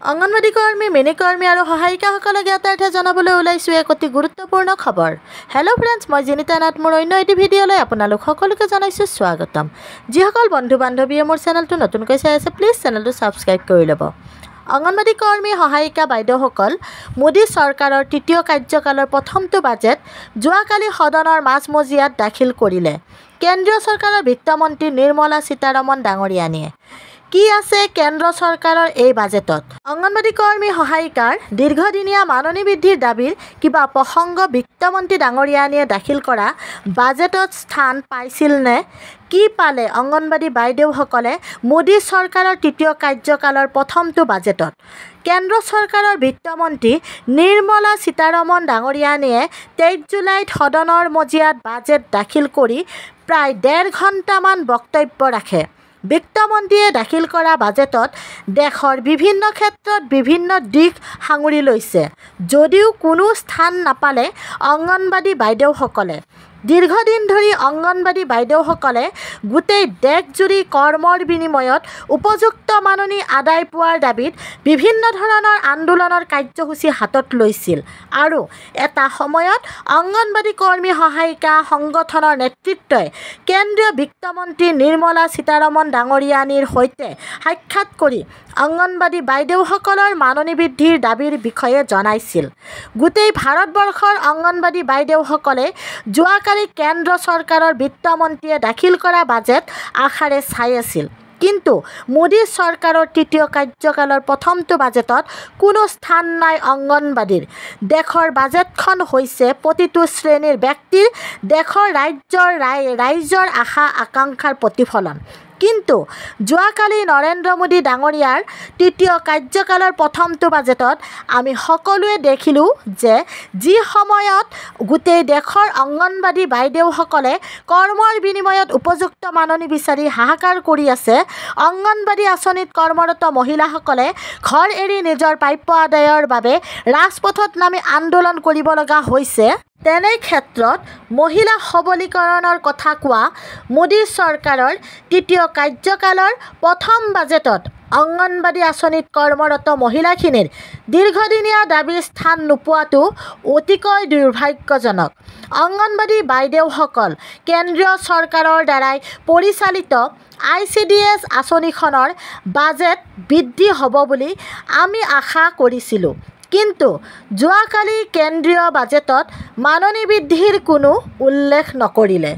অঙ্গনবাড়ী কৰ্মী, মিনি কৰ্মী আৰু সহায়িকাসকলক জ্ঞাতাৰ্থে জনাবলৈ ওলাইছোঁ এক অতি গুৰুত্বপূৰ্ণ খবৰ। হেল্ল' ফ্ৰেণ্ডছ, মই জিনিতা নাথ। মোৰ অন্য এটি ভিডিঅ'লৈ আপোনালোক সকলোকে জনাইছোঁ স্বাগতম। যিসকল বন্ধু বান্ধৱীয়ে মোৰ চেনেলটো নতুনকৈ চাই আছে, প্লিজ চেনেলটো ছাবস্ক্ৰাইব কৰি ল'ব। অঙ্গনবাড়ী কৰ্মী, সহায়িকা বাইদেউসকল, মোদী চৰকাৰৰ তৃতীয় কাৰ্যকালৰ প্ৰথমটো বাজেট যোৱাকালি সদনৰ মাজমজিয়াত দাখিল কৰিলে কেন্দ্ৰীয় চৰকাৰৰ বিত্তমন্ত্ৰী নিৰ্মলা সীতাৰমণ ডাঙৰীয়ানীয়ে। কি আছে কেন্দ্ৰ চৰকাৰৰ এই বাজেটত? অঙ্গনবাড়ী কৰ্মী, সহায়িকাৰ দীৰ্ঘদিনীয়া মাননি বৃদ্ধিৰ দাবীৰ কিবা প্ৰসংগ বিত্তমন্ত্ৰী ডাঙৰীয়ানীয়ে দাখিল কৰা বাজেটত স্থান পাইছিল নে? কি পালে অঙ্গনবাড়ী বাইদেউসকলে মোদী চৰকাৰৰ তৃতীয় কাৰ্যকালৰ প্ৰথমটো বাজেটত? কেন্দ্ৰ চৰকাৰৰ বিত্তমন্ত্ৰী নিৰ্মলা সীতাৰমণ ডাঙৰীয়ানীয়ে 23 জুলাইত সদনৰ মজিয়াত বাজেট দাখিল কৰি প্ৰায় 1.5 ঘণ্টামান বক্তব্য ৰাখে। বিত্তমন্ত্ৰীয়ে দাখিল কৰা বাজেটত দেশৰ বিভিন্ন ক্ষেত্ৰত বিভিন্ন দিশ সাঙুৰি লৈছে যদিও কোনো স্থান নাপালে অঙ্গনবাড়ী বাইদেউসকলে। দীৰ্ঘদিন ধৰি অঙ্গনবাড়ী বাইদেউসকলে গোটেই দেশজুৰি কৰ্মৰ বিনিময়ত উপযুক্ত মাননি আদায় পোৱাৰ দাবীত বিভিন্ন ধৰণৰ আন্দোলনৰ কাৰ্যসূচী হাতত লৈছিল আৰু এটা সময়ত অঙ্গনবাড়ী কৰ্মী, সহায়িকা সংগঠনৰ নেতৃত্বই কেন্দ্ৰীয় বিত্তমন্ত্ৰী নিৰ্মলা সীতাৰমণ ডাঙৰীয়ানীৰ সৈতে সাক্ষাৎ কৰি অঙ্গনবাড়ী বাইদেউসকলৰ মাননি বৃদ্ধিৰ দাবীৰ বিষয়ে জনাইছিল। গোটেই ভাৰতবৰ্ষৰ অঙ্গনবাড়ী বাইদেউসকলে যোৱাকালি কেন্দ্ৰ চৰকাৰৰ বিত্তমন্ত্ৰীয়ে দাখিল কৰা বাজেট আশাৰে চাই আছিল। কিন্তু মোদী চৰকাৰৰ তৃতীয় কাৰ্যকালৰ প্ৰথমটো বাজেটত কোনো স্থান নাই অঙ্গনবাড়ীৰ। দেশৰ বাজেটখন হৈছে প্ৰতিটো শ্ৰেণীৰ ব্যক্তিৰ, দেশৰ ৰাইজৰ আশা আকাংক্ষাৰ প্ৰতিফলন। কিন্তু যোৱাকালি নৰেন্দ্ৰ মোদী ডাঙৰীয়াৰ তৃতীয় কাৰ্যকালৰ প্ৰথমটো বাজেটত আমি সকলোৱে দেখিলোঁ যে যি সময়ত গোটেই দেশৰ অঙ্গনবাড়ী বাইদেউসকলে কৰ্মৰ বিনিময়ত উপযুক্ত মাননি বিচাৰি হাহাকাৰ কৰি আছে, অঙ্গনবাড়ী আঁচনিত কৰ্মৰত মহিলাসকলে ঘৰ এৰি নিজৰ প্ৰাপ্য আদায়ৰ বাবে ৰাজপথত নামি আন্দোলন কৰিব লগা হৈছে। তেনে ক্ষেত্ৰত মহিলা সবলীকৰণৰ কথা কোৱা মোদী চৰকাৰৰ তৃতীয় কাৰ্যকালৰ প্ৰথম বাজেটত অঙ্গনবাড়ী আঁচনিত কৰ্মৰত মহিলাখিনিৰ দীৰ্ঘদিনীয়া দাবীৰ স্থান নোপোৱাটো অতিকৈ দুৰ্ভাগ্যজনক। অঙ্গনবাড়ী বাইদেউসকল কেন্দ্ৰীয় চৰকাৰৰ দ্বাৰাই পৰিচালিত ICDS আঁচনিখনৰ বাজেট বৃদ্ধি হ'ব বুলি আমি আশা কৰিছিলোঁ। কিন্তু যোৱাকালি কেন্দ্ৰীয় বাজেটত মাননি বৃদ্ধিৰ কোনো উল্লেখ নকৰিলে।